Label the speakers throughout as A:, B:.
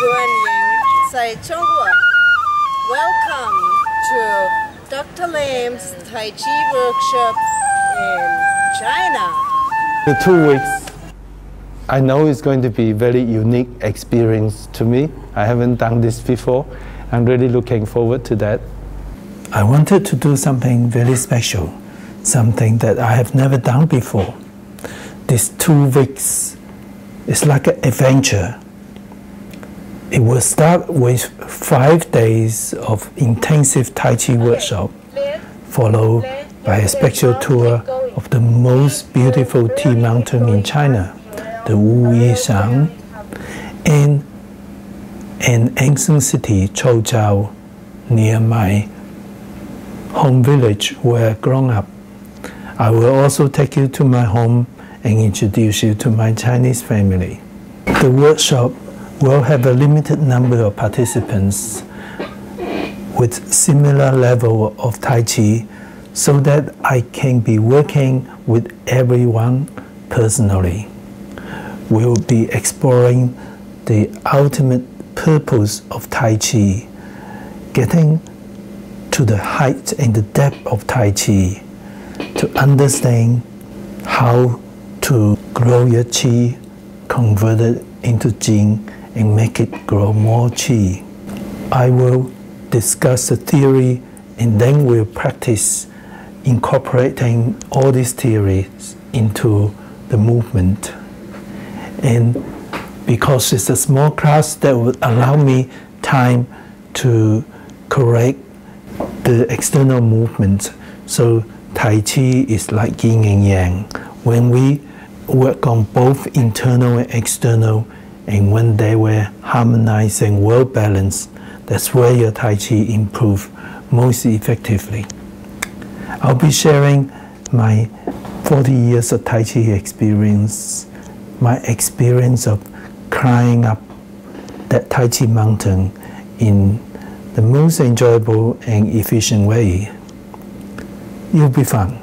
A: Welcome to Dr. Lam's Tai Chi workshop in China.
B: The 2 weeks, I know it's going to be a very unique experience to me. I haven't done this before. I'm really looking forward to that. I wanted to do something very special, something that I have never done before. These 2 weeks is like an adventure. It will start with 5 days of intensive Tai Chi workshop, followed by a special tour of the most beautiful tea mountain in China, the Wu Yi Shan, and an ancient city, Chowzhou, near my home village where I grew up. I will also take you to my home and introduce you to my Chinese family. The workshop will have a limited number of participants with similar level of Tai Chi so that I can be working with everyone personally. We will be exploring the ultimate purpose of Tai Chi, getting to the height and the depth of Tai Chi to understand how to grow your Chi, convert it into Jing, and make it grow more Qi. I will discuss the theory and then we'll practice incorporating all these theories into the movement. And because it's a small class, that would allow me time to correct the external movement. So Tai Chi is like yin and yang. When we work on both internal and external, and when they were harmonized and well balanced, that's where your Tai Chi improve most effectively. I'll be sharing my 40 years of Tai Chi experience, my experience of climbing up that Tai Chi mountain in the most enjoyable and efficient way. It'll be fun.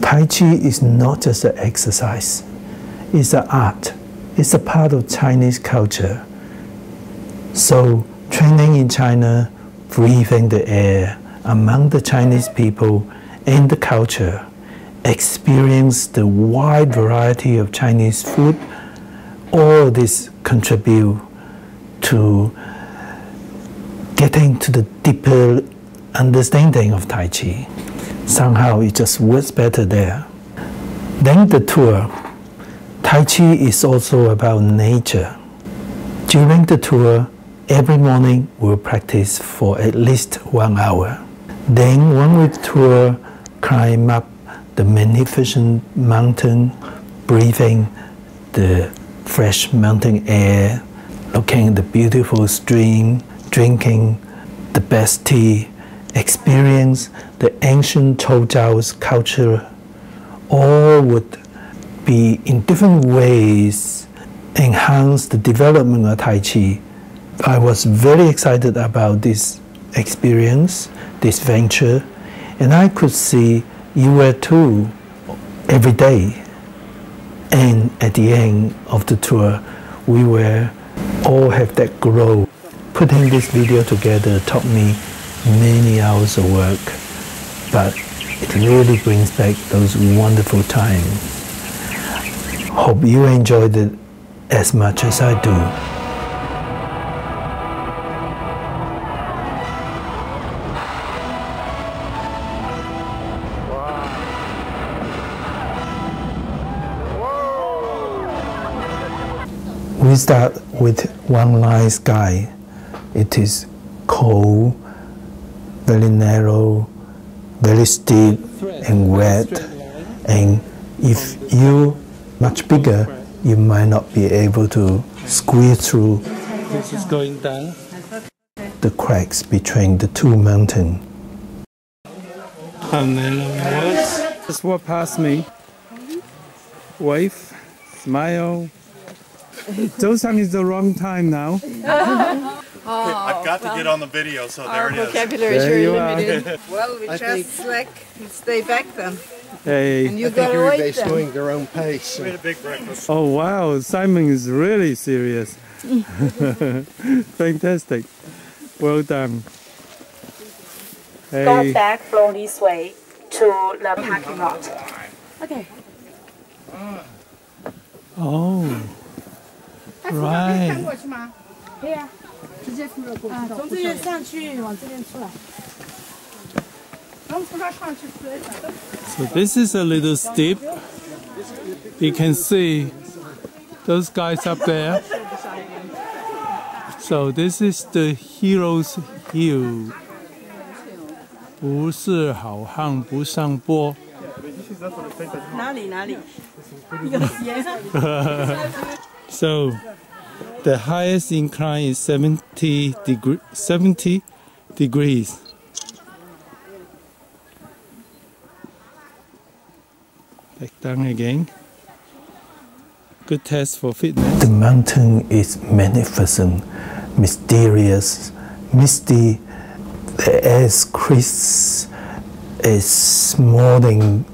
B: Tai Chi is not just an exercise, it's an art. It's a part of Chinese culture. So training in China, breathing the air among the Chinese people and the culture, experience the wide variety of Chinese food, all this contribute to getting to the deeper understanding of Tai Chi. Somehow it just works better there. Then the tour. Tai Chi is also about nature. During the tour, every morning we'll practice for at least 1 hour. Then when we tour, climb up the magnificent mountain, breathing the fresh mountain air, looking at the beautiful stream, drinking the best tea, experience the ancient Chowzhou's culture, all would be in different ways enhance the development of Tai Chi. I was very excited about this experience, this venture, and I could see you were too every day. And at the end of the tour, we were all have that glow. Putting this video together taught me many hours of work, but it really brings back those wonderful times. Hope you enjoyed it as much as I do. We start with one line sky. It is cold, very narrow, very steep and wet. And if you much bigger, you might not be able to squeeze through. This is going down. The cracks between the two mountains. And then just walk past me. Wave, smile. Zhou is the wrong time now.
C: I've got to get on the video, so there it is.
A: Vocabulary is very limited. Well, we just stay back then.
B: Hey.
A: And you gotta wait
D: everybody's going their own pace.
C: We had a big breakfast.
B: Oh wow, Simon is really serious. Fantastic. Well done. Hey.
D: Go back from this way to the parking lot. Okay.
B: Oh. Right.
D: 可以啊，直接出了过去。从这边上去，往这边出来。然后从这上去直接转。
B: So this is a little steep. You can see those guys up there. So this is the Hero's Hill. 不是好汉不上坡。
A: 哪里？
B: So the highest incline is 70 degrees. Back down again. Good test for fitness. The mountain is magnificent, mysterious, misty. The air is crisp. It's more than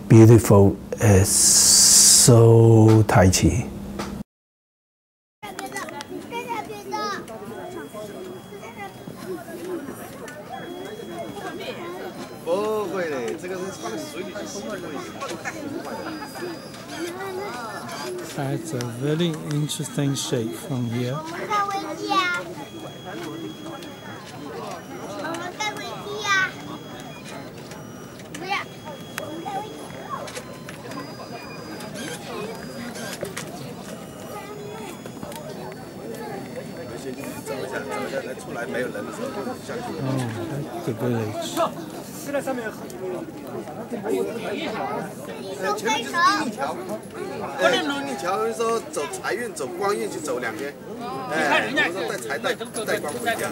B: beautiful. It's so Tai Chi. That's a very interesting shape from here. Oh, that's the village.
E: 不能如你瞧，说走财运、走光运去走2天，哎，我说带财带光回家。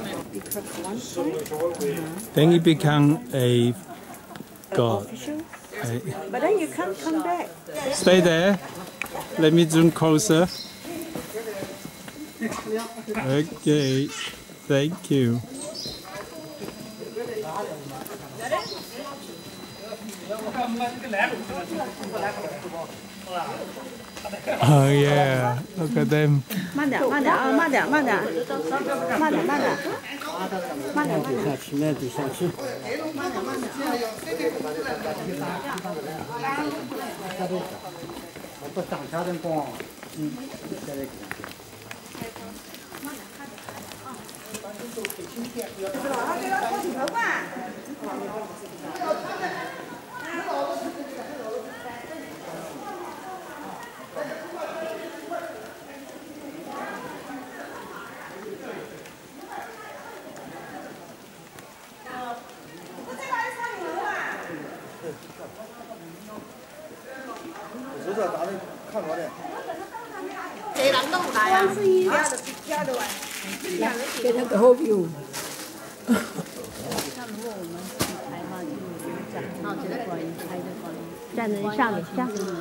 B: Then you become a god.
A: But then you can't come back.
B: Stay there. Let me zoom closer. Okay. Thank you. Oh yeah, look at them.
A: 慢点，慢点啊，慢点，慢点，慢点，慢点，慢点，慢点。
F: 去，那底下去。不涨价的光，现在。
A: 给他个好 view。站在上面，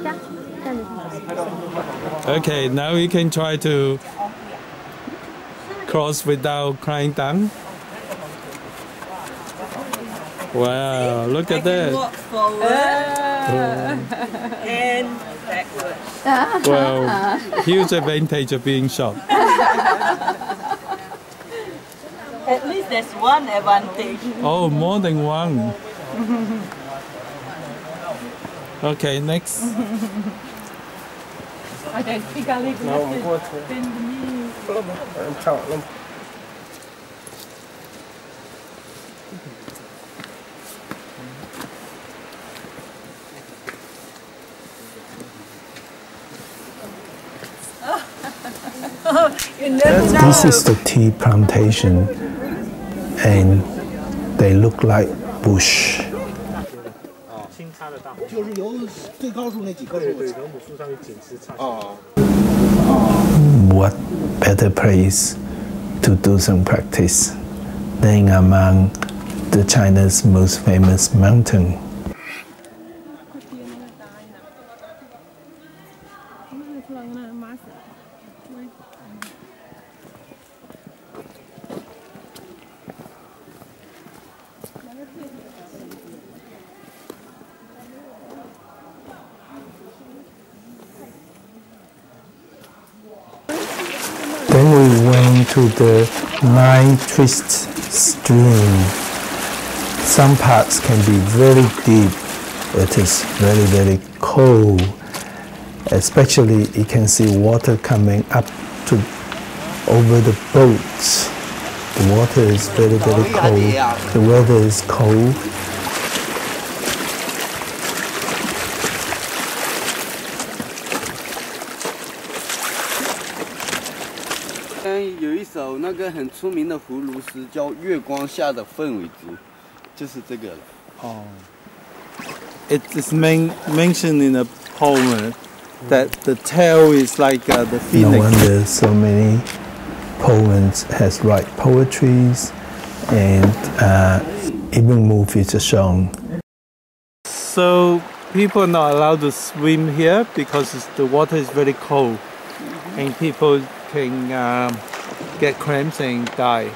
A: 站着。
B: Okay, now we can try to cross without crying down. Wow, look at that.
A: Walk forward and backwards.
B: Well, huge advantage of being short.
A: At least there's one advantage.
B: Oh, more than one. Okay, next. This is the tea plantation, and they look like bush.
F: 就是有最高处那几棵树，对，从母树上去捡枝插。哦。
B: What better place to do some practice than among the China's most famous mountain? Then to the 9 twist stream. Some parts can be very deep. It is very, very cold. Especially you can see water coming up to over the boats. The water is very, very cold. The weather is cold. It is mentioned in a poem that the tail is like the phoenix. No wonder so many poems has write poetries and even movies are shown. So people are not allowed to swim here because the water is very cold and people can get cramps and die.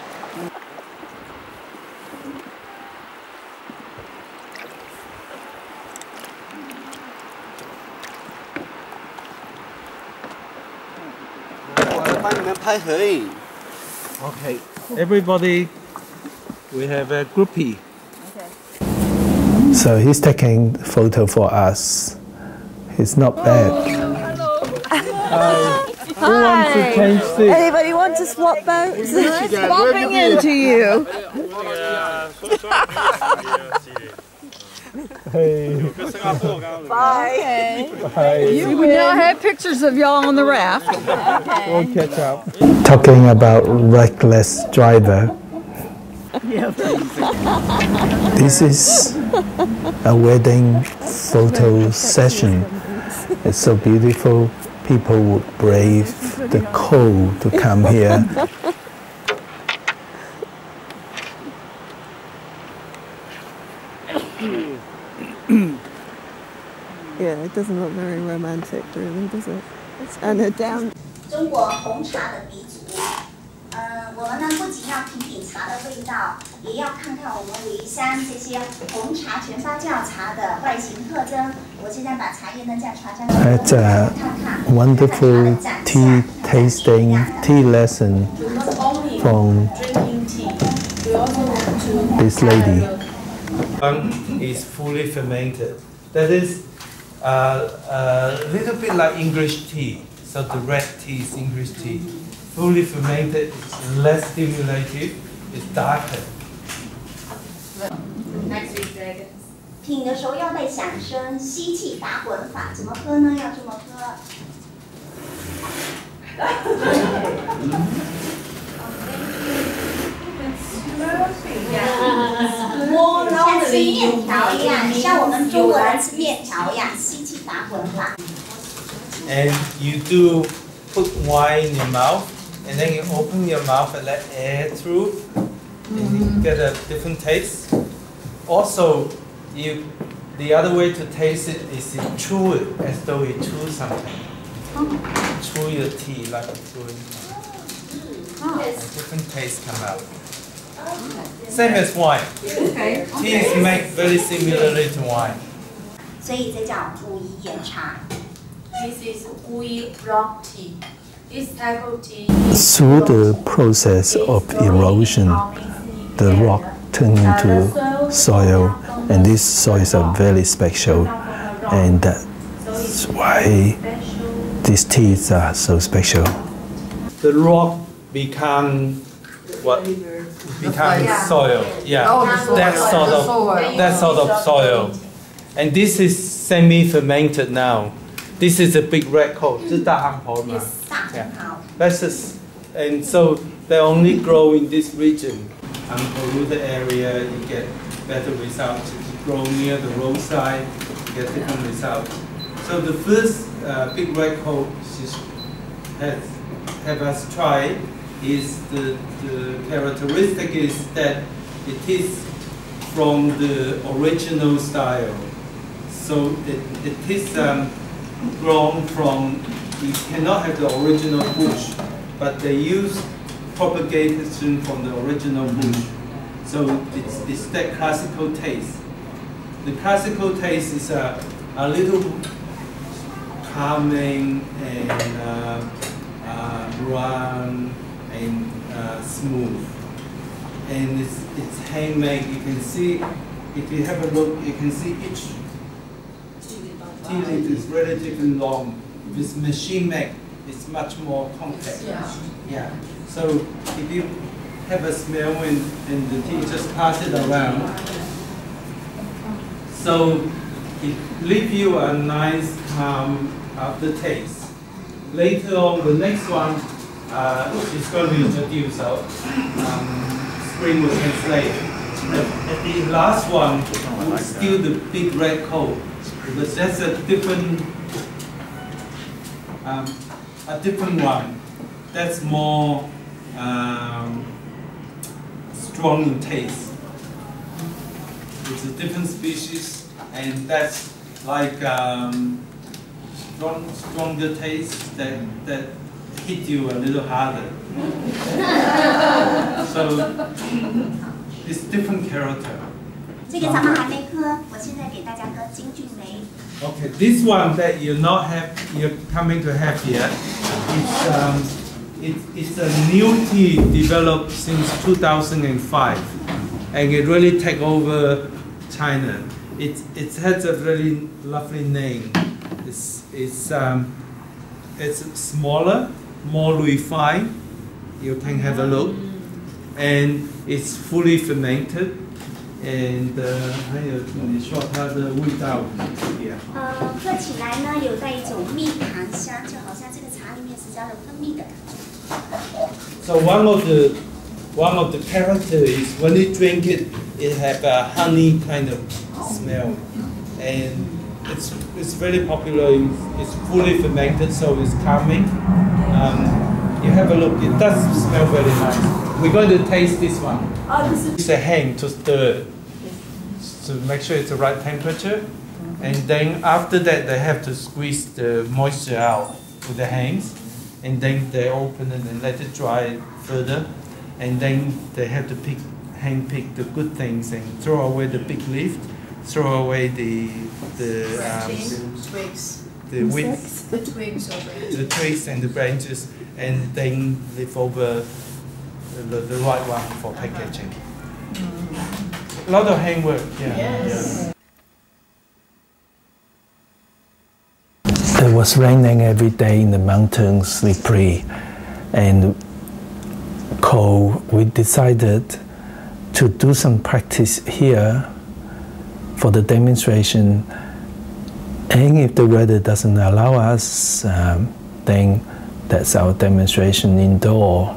B: Okay, everybody, we have a groupie. Okay. So he's taking photo for us. He's not bad.
A: Hi.
B: Who wants to change seats?
A: Anybody want to swap boats? Bumping into you.
B: Hey.
A: Bye.
B: Hi.
D: We now have pictures of y'all on the raft.
A: Okay.
B: We'll catch up. Talking about reckless driver. This is a wedding photo session. It's so beautiful. People would brave the cold to come here.
A: Yeah, it doesn't look very romantic, really, does it? And they're down.
G: 中国红茶的鼻祖，我们呢不仅要品品茶的味道，也要看看我们武夷山这些红茶全发酵茶的外形特征。我现在把茶叶呢在船上
B: That's a wonderful tea tasting tea lesson from this lady. Is fully fermented. That is a little bit like English tea. So the red tea is English tea. Fully fermented is less stimulative, it's darker.
G: 品的时候要带响声，吸气打滚法，怎么喝呢？要这么喝。像吃面条一样，像我们中国人吃面条一样，吸气打滚法。
B: And you do put wine in your mouth, and then you open your mouth and let air through, and you get a different taste. Also, the other way to taste it is you chew it as though you chew something. Chew your tea like chewing. A different taste come out. Same as wine. Tea is made very similarly to wine.
G: 所以这叫武夷岩茶。
H: This is Wu Yi rock tea. This type of tea.
B: Through the process of erosion, the rock turns into soil, and these soils are very special, and that's why these teas are so special. The rock become what? Become soil. Yeah, that sort of soil, and this is semi-fermented now. This is a big red coal. Yes, that's just, and so they only grow in this region. Unpolluted area, you get better results. If you grow near the roadside, you get different results. So the first big red coal have us try is the characteristic is that it is from the original style. So it is grown from, you cannot have the original bush, but they use propagation from the original bush. So it's that classical taste. The classical taste is a little calming and brown and smooth, and it's handmade. You can see, if you have a look, you can see each tea leaf is relatively long. With machine made, it's much more compact. Yeah. So if you have a smell and the tea, just pass it around. So it leaves you a nice calm aftertaste. Later on, the next one is going to be introduced. So Spring will translate. The last one is still the big red coat, but that's a different one. That's more strong in taste. It's a different species, and that's like stronger taste that hit you a little harder. So it's different character.
G: 这个咱们还没喝，我现在给大家喝金骏眉。
B: Okay, this one that you're coming to have here, it's a new tea developed since 2005, and it really take over China. It has a really lovely name. It's smaller, more refined. You can have a look, and it's fully fermented. And 还有你说它的味道怎么样？
G: 喝起来呢有带一种蜜糖香，就好像这个茶里面是加了蜂蜜的。
B: So one of the characters is when you drink it, it have a honey kind of smell, and it's very popular. It's fully fermented, so it's calming. You have a look. It does smell very nice. We're going to taste this one. It's a hang to stir to make sure it's the right temperature, and then after that they have to squeeze the moisture out with the hands, and then they open it and let it dry further, and then they have to hand pick the good things and throw away the big leaf, throw away the
H: Twigs.
B: the wind,
H: The twigs of it.
B: the twigs and the branches, and then leave over the right one for packaging. A lot of handwork, yeah.
H: Yes.
B: It was raining every day in the mountains, slippery and cold. We decided to do some practice here for the demonstration. And if the weather doesn't allow us, then that's our demonstration indoor.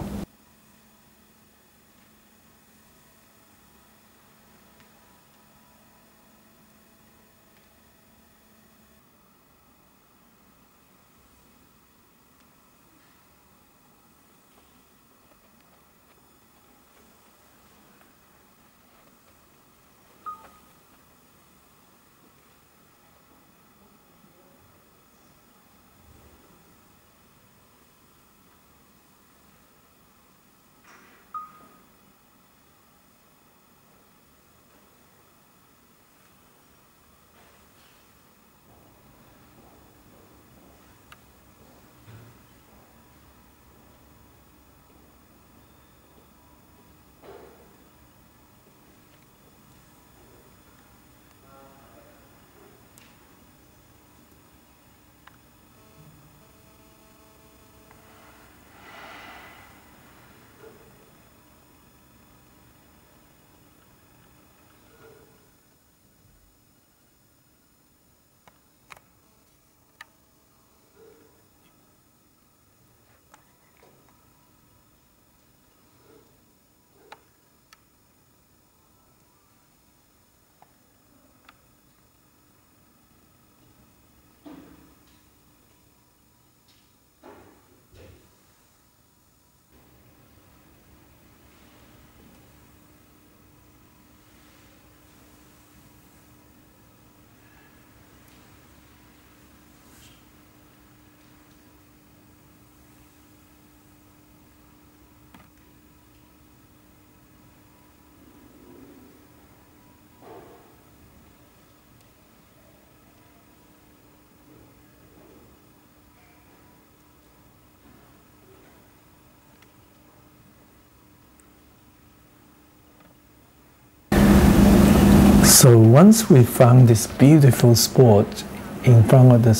B: So once we found this beautiful spot in front of the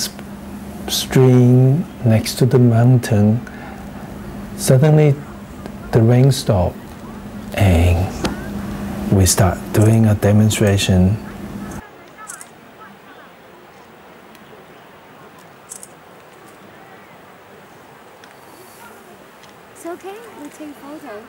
B: stream next to the mountain, suddenly the rain stopped and we start doing a demonstration.
I: It's okay, we take photo.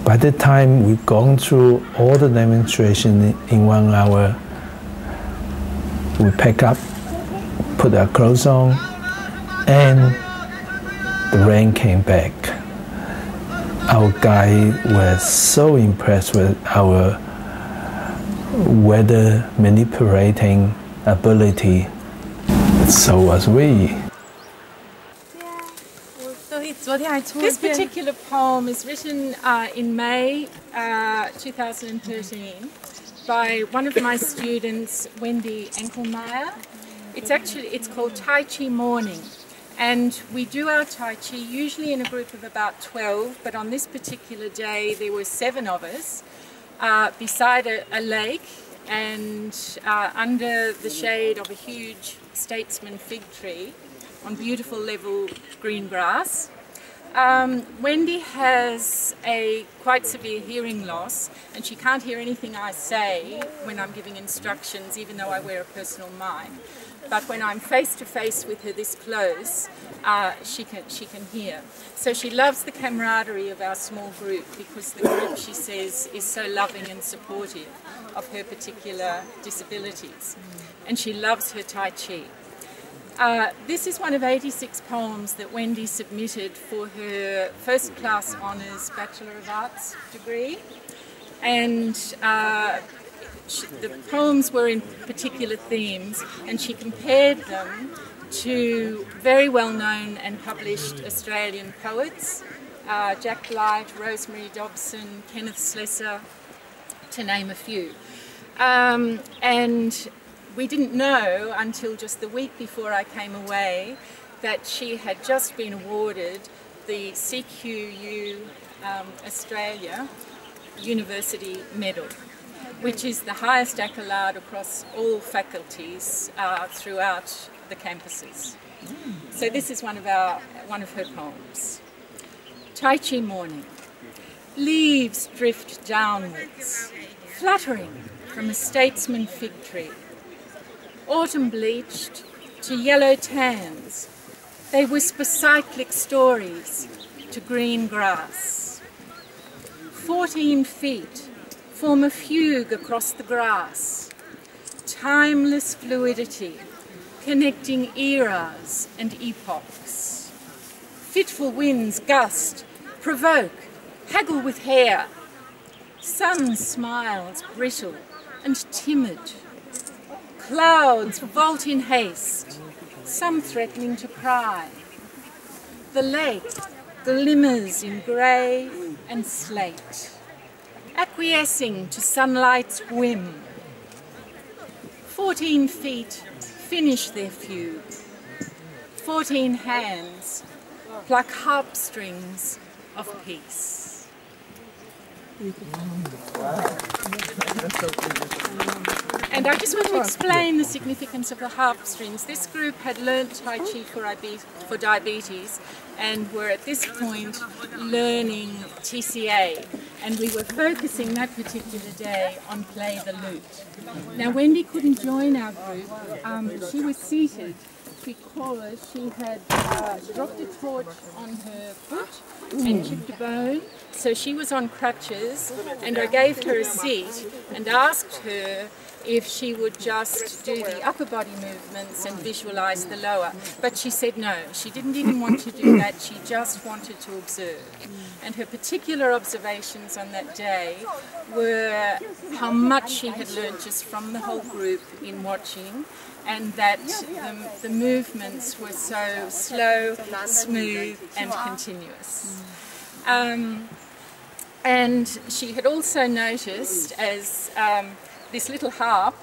B: By the time we've gone through all the demonstration in 1 hour, we pack up, put our clothes on, and the rain came back. Our guide was so impressed with our weather manipulating ability, so was we.
J: This particular poem is written in May 2013 by one of my students, Wendy Enkelmeyer. It's called Tai Chi Morning, and we do our Tai Chi usually in a group of about 12, but on this particular day there were 7 of us beside a lake and under the shade of a huge statesman fig tree on beautiful level green grass. Wendy has a quite severe hearing loss and she can't hear anything I say when I'm giving instructions, even though I wear a personal mic. But when I'm face to face with her this close, she can hear. So she loves the camaraderie of our small group because the group, she says, is so loving and supportive of her particular disabilities. And she loves her Tai Chi. This is one of 86 poems that Wendy submitted for her first class honours Bachelor of Arts degree, and the poems were in particular themes, and she compared them to very well known and published Australian poets, Jack Blight, Rosemary Dobson, Kenneth Slessor, to name a few. And we didn't know until just the week before I came away that she had just been awarded the CQU Australia University Medal, which is the highest accolade across all faculties throughout the campuses. So this is one of her poems. Tai Chi Morning. Leaves drift downwards, fluttering from a statesman fig tree. Autumn bleached to yellow tans, They whisper cyclic stories to green grass. 14 feet form a fugue across the grass. Timeless fluidity, connecting eras and epochs. Fitful winds gust, provoke, haggle with hair. Sun smiles brittle and timid. Clouds vault in haste, some threatening to cry. The lake glimmers in grey and slate, acquiescing to sunlight's whim. 14 feet finish their fugue. 14 hands pluck harp strings of peace. And I just want to explain the significance of the harp strings. This group had learnt Tai Chi for diabetes and were at this point learning TCA. And we were focusing that particular day on play the lute. Now Wendy couldn't join our group. She was seated because she had dropped a torch on her foot and chipped a bone. So she was on crutches, and I gave her a seat and asked her if she would just do the upper body movements and visualize the lower. But she said no, she didn't even want to do that, she just wanted to observe. And her particular observations on that day were how much she had learned just from the whole group in watching, and that the movements were so slow, smooth and continuous. And she had also noticed as this little harp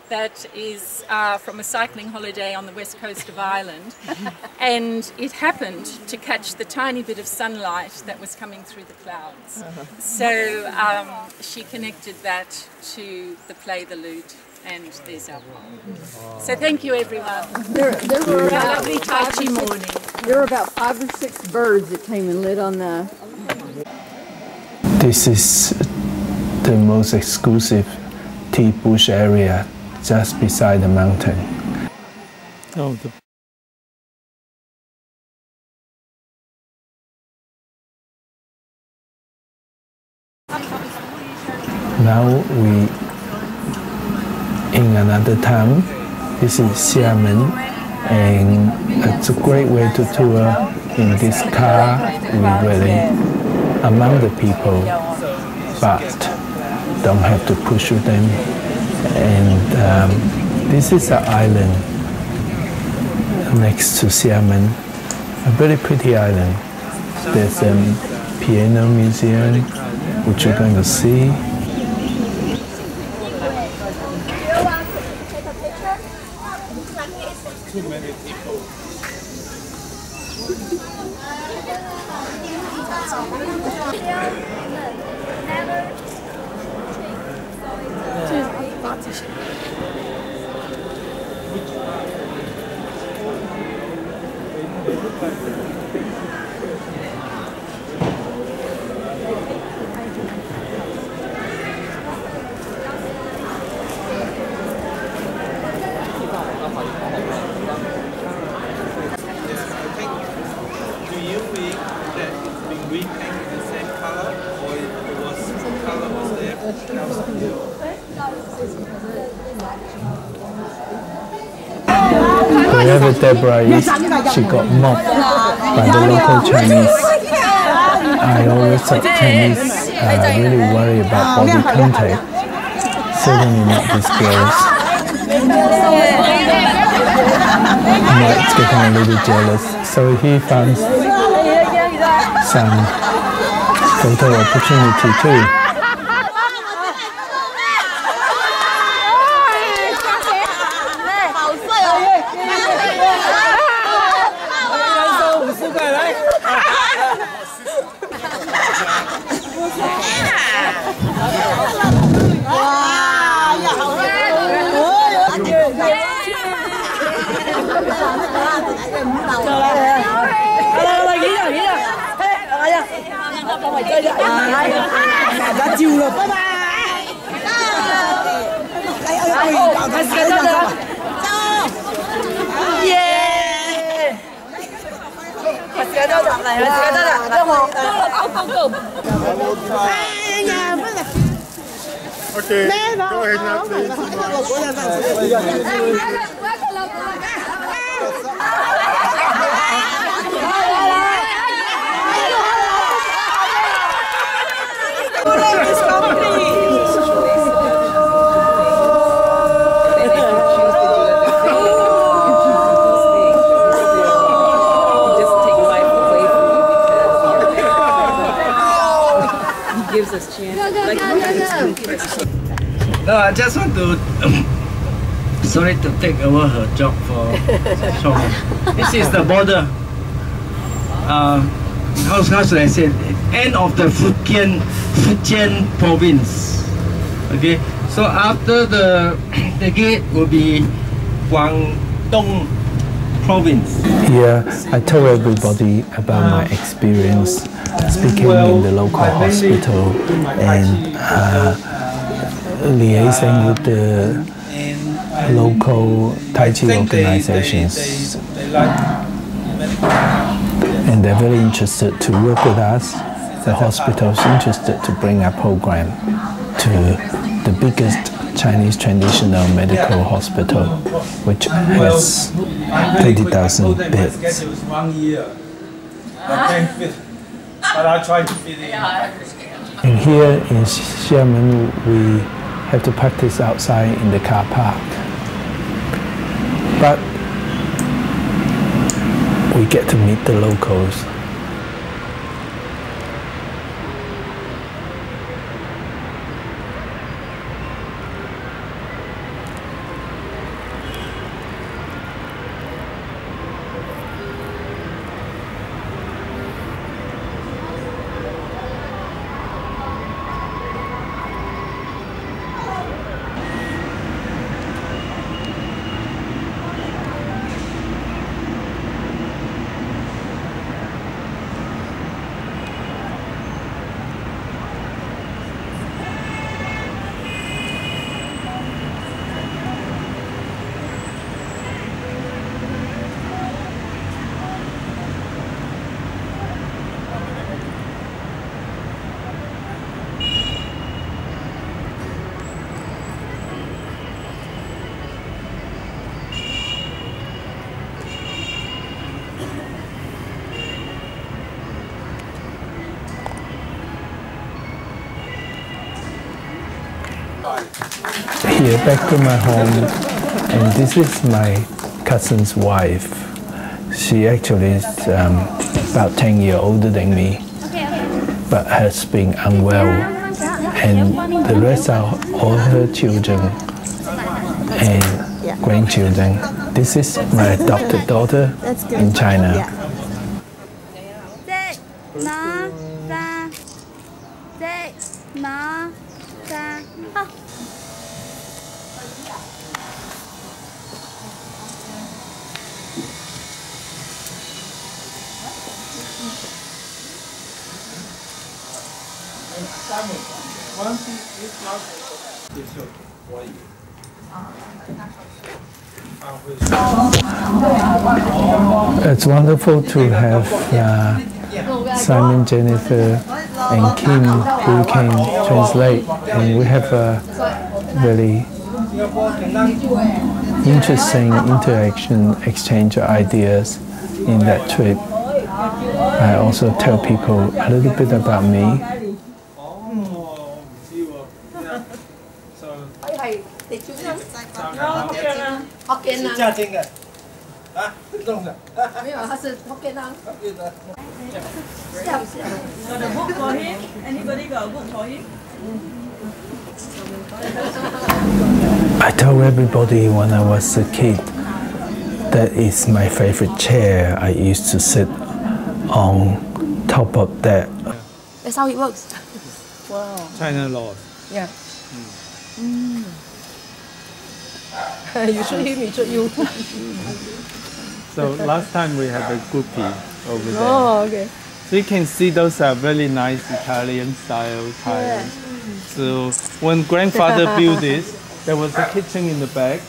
J: that is from a cycling holiday on the west coast of Ireland, and it happened to catch the tiny bit of sunlight that was coming through the clouds. So she connected that to the play the lute, and there's our poem. So thank you everyone.
K: There were
J: a lovely Tai Chi morning.
K: There were about 5 or 6 birds that came and lit on the...
B: This is the most exclusive tea bush area just beside the mountain. Oh, now we in another town. This is Xiamen, and it's a great way to tour in this car. We really among the people, but don't have to push them. And this is an island next to Xiamen, a very pretty island. There's a piano museum, which you're going to see.
C: Too many people.
B: Wherever Deborah is, she got mobbed by the local Chinese. I always thought Chinese really worry about body contact. Certainly not these girls. Mike's getting a little jealous, so he found some photo opportunity too.
C: Okay, go ahead now, please.
L: Gives us chance.
M: No, I just want to sorry to take over her job for Chowzhou. This is the border. How should I say? End of the Fujian province. Okay, so after the gate will be Guangdong province.
B: Here, I told everybody about my experience speaking in the local hospital and liaising with the local Tai Chi organizations. And they're very interested to work with us. The hospital's interested to bring our program to the biggest Chinese traditional medical hospital, which has 20,000 beds.
F: But I try to fit in.
B: And here in Xiamen, we have to practice outside in the car park. But we get to meet the locals. Here, back to my home, and this is my cousin's wife. She actually is about 10 years older than me, but has been unwell, and the rest are all her children and grandchildren. This is my adopted daughter in China. It's wonderful to have Simon, Jennifer, and Kim who can translate, and we have a very interesting interaction, exchange of ideas in that trip. I also tell people a little bit about me. I told everybody when I was a kid that is my favorite chair. I used to sit on top of that.
N: That's how it works.
K: Wow.
B: China laws.
K: Yeah. You should him, he should you.
B: So last time we had a groupie over there.
K: Oh, okay.
B: So you can see those are really nice Italian style tiles. So when grandfather built this, there was a kitchen in the back.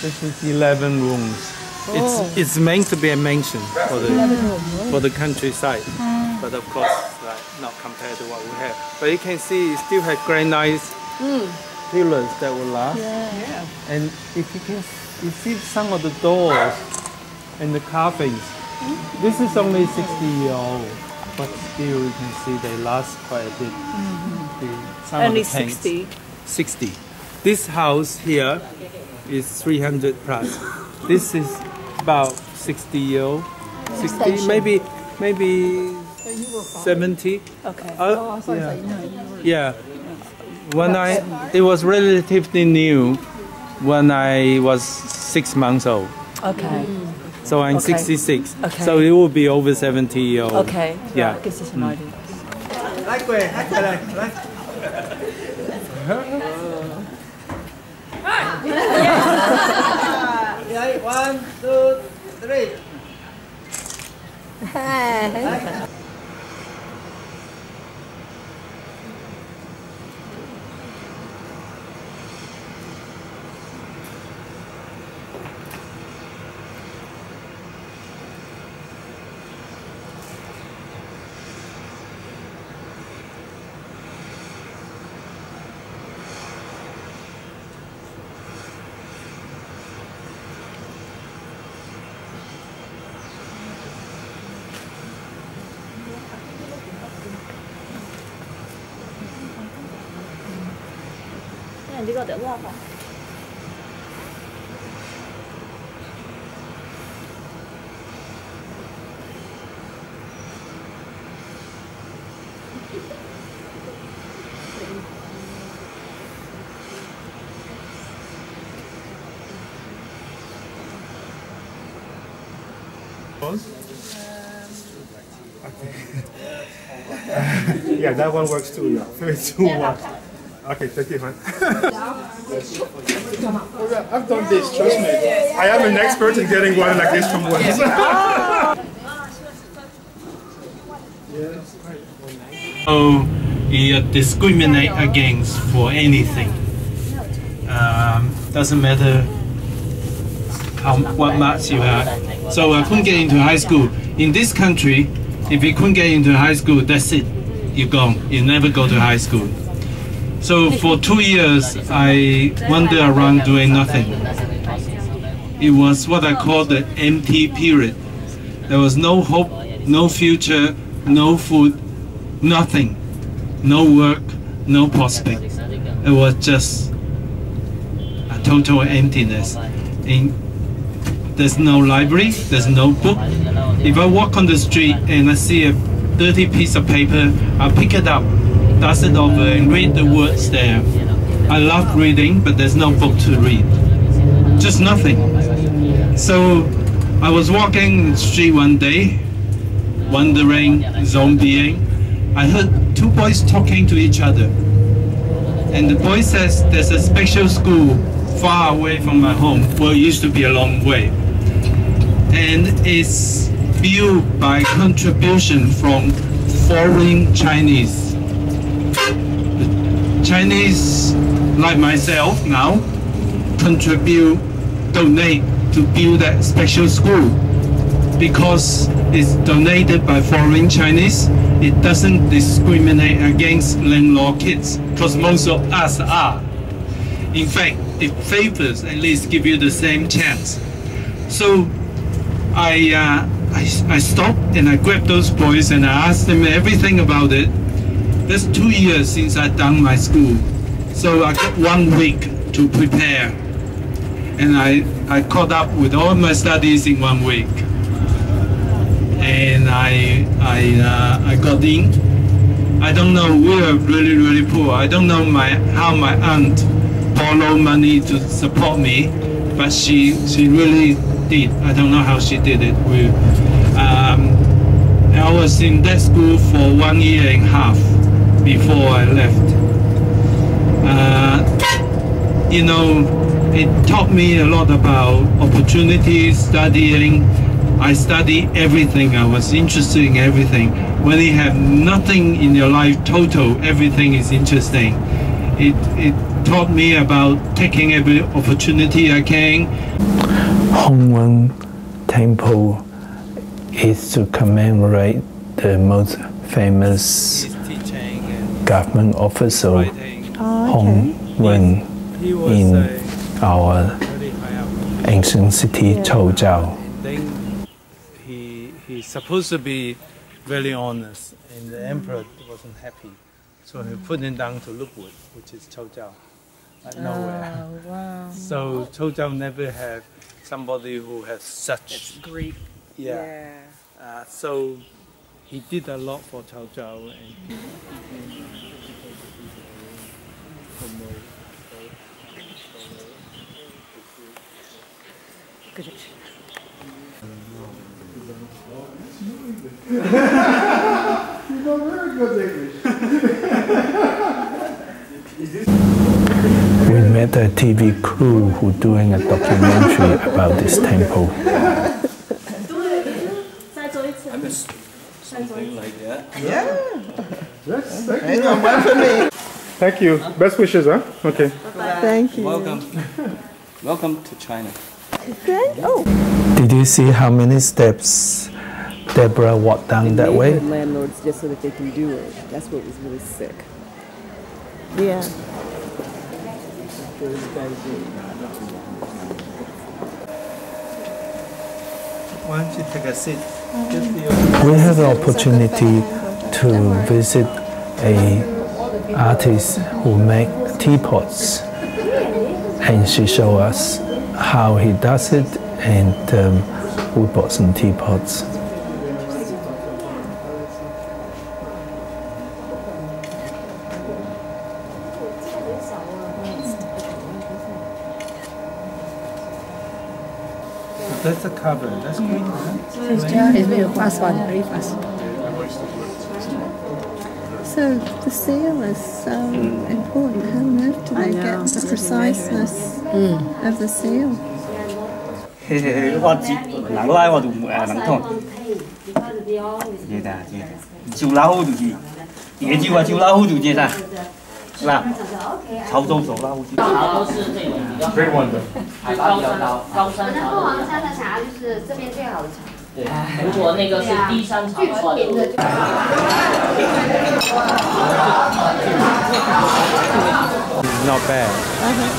B: This is 11 rooms. It's meant to be a mansion for the countryside, but of course, like, not compared to what we have. But you can see it still has granite pillars that will last.
K: Yeah.
B: And if you see some of the doors and the carvings. This is only 60-year-old, but still you can see they last quite a bit.
K: Only 60.
B: 60. This house here is 300 plus. This is about 60-year-old. 60, maybe 70.
K: Okay.
B: Yeah. It was relatively new when I was 6 months old.
K: Okay.
B: So I'm 66.
K: Okay.
B: So it will be over 70-year-old.
K: Okay.
B: Yeah.
K: That gives us an idea.
M: 1, 2, 3.
F: Yeah, that one works too. Yeah, 3, 2, 1. Okay, thank you, man. I've done this, trust me. I am an expert in getting one like this from ones.
B: So you discriminate against for anything. Doesn't matter what marks you have. So I couldn't get into high school. In this country, if you couldn't get into high school, that's it. You're gone. You never go to high school. So for 2 years, I wandered around doing nothing. It was what I call the empty period. There was no hope, no future, no food, nothing. No work, no prospect. It was just a total emptiness. There's no library, there's no book. If I walk on the street and I see a dirty piece of paper, I'll pick it up, dust it over and read the words there. I love reading, but there's no book to read. Just nothing. So I was walking the street one day, wandering, zombieing. I heard 2 boys talking to each other. And the boy says, there's a special school far away from my home. Well, it used to be a long way. And it's built by contribution from foreign Chinese. The Chinese, like myself now, donate to build that special school. Because it's donated by foreign Chinese, it doesn't discriminate against landlord kids, because most of us are. In fact, it favors at least give you the same chance. So I stopped and I grabbed those boys and I asked them everything about it. That's 2 years since I'd done my school. So I got 1 week to prepare. And I caught up with all my studies in 1 week. And I got in. I don't know, we were really, really poor. I don't know how my aunt borrowed money to support me, but she really did. I don't know how she did it. I was in that school for 1.5 years before I left. You know, it taught me a lot about opportunities, studying. I studied everything. I was interested in everything. When you have nothing in your life total, everything is interesting. It taught me about taking every opportunity I can. Hong Wen temple is to commemorate the most famous government officer Hong Wen in our ancient city Chowzhou.
L: He's supposed to be very honest, and the emperor wasn't happy, so he put him down to Lookwood, which is Chowzhou, nowhere.
K: Wow.
L: So Chowzhou never had somebody who has such
K: Greek.
L: Yeah. So he did a lot for Chowzhou.
F: You know very good English.
B: We met a TV crew who doing a documentary about this temple.
M: Something like that.
F: Yeah. Thank you. Best wishes, huh? Okay.
K: Thank you.
M: Welcome. Welcome to China.
B: Did you see how many steps Deborah walked down that way?
K: Landlords just so that they can do it. That's what was really sick. Yeah.
L: Why don't you take a seat?
B: We had the opportunity to visit an artist who make teapots, and she showed us how he does it, and we bought some teapots.
L: That's a cover. That's green.
K: It's very fast one, very fast.
N: So the seal is so important. How on earth do they get the preciseness of the seal?
M: 我人拉我就人痛，知道知道。做老虎就是，野猪啊做老虎就知道，啦，潮州手老虎。
O: 茶都是这种比较
F: Great one.
O: 海拔比较高山茶。
P: 凤凰山的茶就是这边最好的茶。
O: 对，如果那个是低山茶的话，就。
L: Not bad,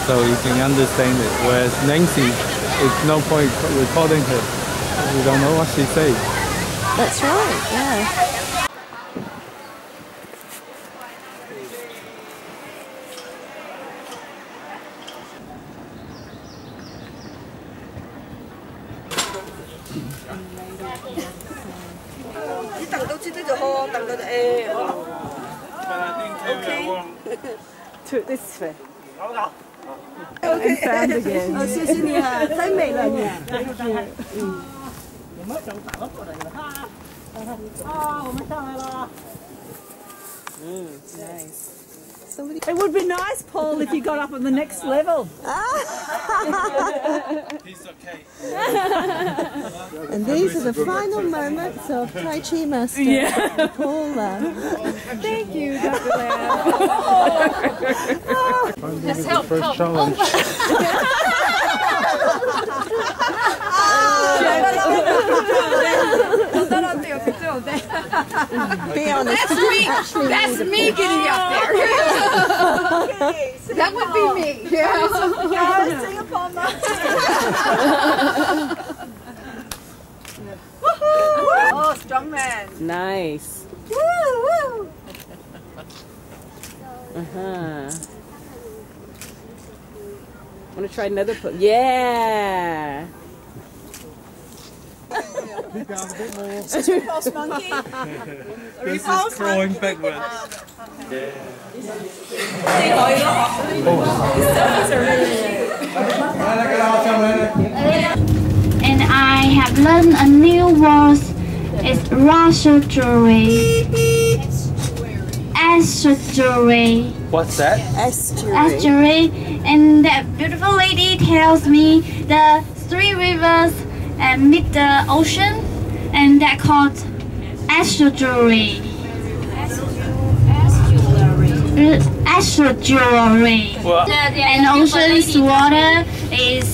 L: so you can understand it. Whereas Nancy, it's no point recording her. You don't know what she says.
N: That's right, yeah.
K: To this way. Okay. And found again.
D: 谢谢你啊，太美了你。我们上来了。
K: Nice.
D: It would be nice, Paul, if you got up on the next level.
L: He's okay.
N: And these are the final moments of Tai Chi Master Paula.
K: Thank you, Dr. Lam.
F: Just help. First challenge.
N: Be honest.
K: That's me getting up there. That would be me.
D: Sing upon that. Oh, strong man.
K: Nice. Want to try another pose? Yeah.
D: Repulse monkey.
L: This is crawling backwards.
Q: And I have learned a new word. It's estuary. Estuary.
L: What's that?
Q: Estuary. And that beautiful lady tells me the three rivers meet the ocean, and that called estuary. Estuary. And ocean's water is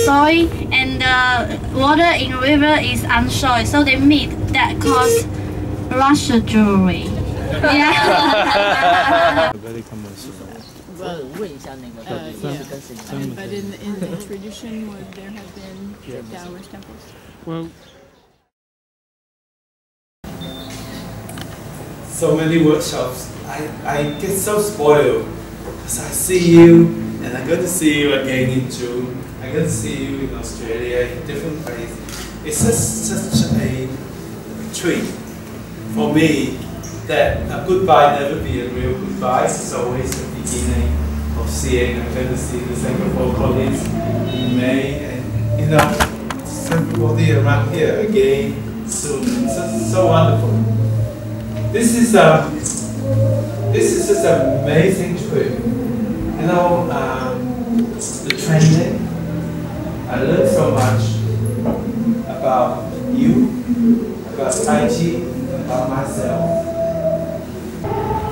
Q: soy, and the water in river is unsalted, so they meet that cause hardship. Yeah.
L: Very commercial.
O: But
R: in the tradition, would there have been Taoist temples?
L: Well,
B: so many workshops, I get so spoiled because I see you and I'm going to see you again in June. I'm going to see you in Australia, in different places. It's just such a treat for me that a goodbye never be a real goodbye. It's always the beginning of seeing. I'm going to see the Singapore colleagues in May, and you know, everybody around here again soon. It's just so wonderful. This is just an amazing trip. You know, the training. I learned so much about you, about Tai Chi, about myself.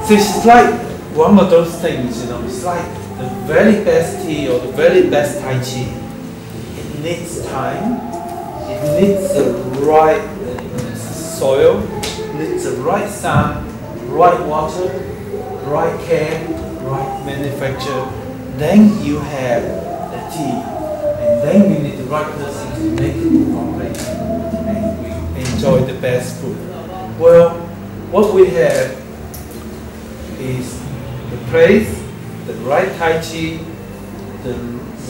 B: So it's like one of those things, you know, it's like the very best tea or the very best Tai Chi. It needs time, it needs the right soil, it needs the right sun, right water, right care, right manufacture. Then you have the tea, and then we need the right person to make it properly, and we enjoy the best food. Well, what we have is the place, the right Tai Chi, the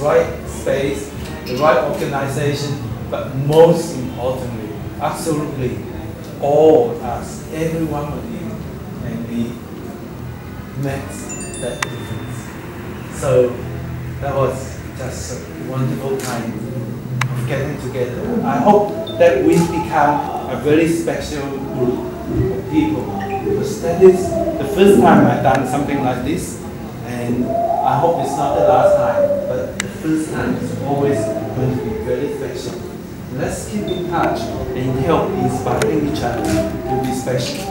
B: right space, the right organization, but most importantly, absolutely, all of us, every one of you, and we makes that difference. So that was just a wonderful time of getting together. I hope that we become a very special group of people, because that is the first time I've done something like this, and I hope it's not the last time, but the first time is always going to be very special. Let's keep in touch and help inspiring each other to be special.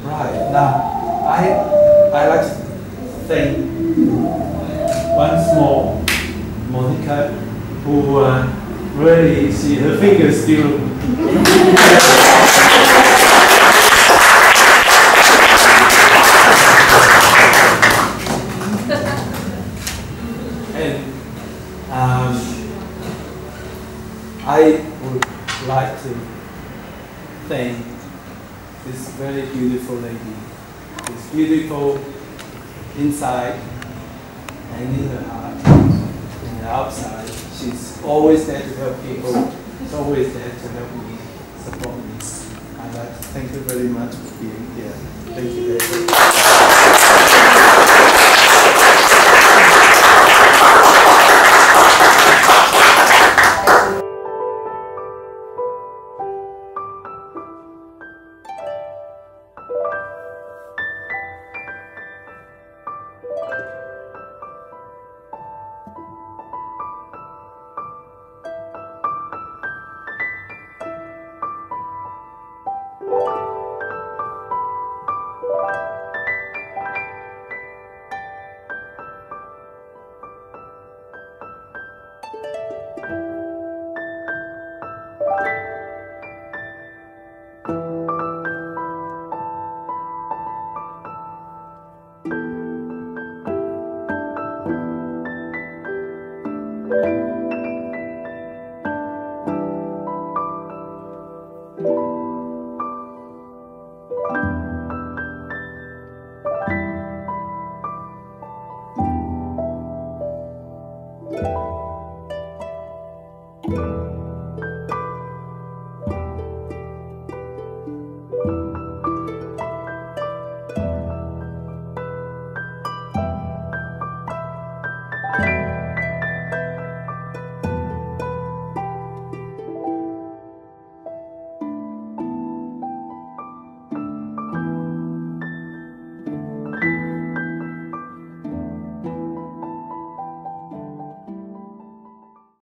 B: Right, now I like to thank once more Monica, who really, her fingers still and I would like to thank this very beautiful lady. It's beautiful inside and in her heart, and the outside. She's always there to help people. She's always there to help me, support me. I'd like to thank you very much for being here. Thank you very much.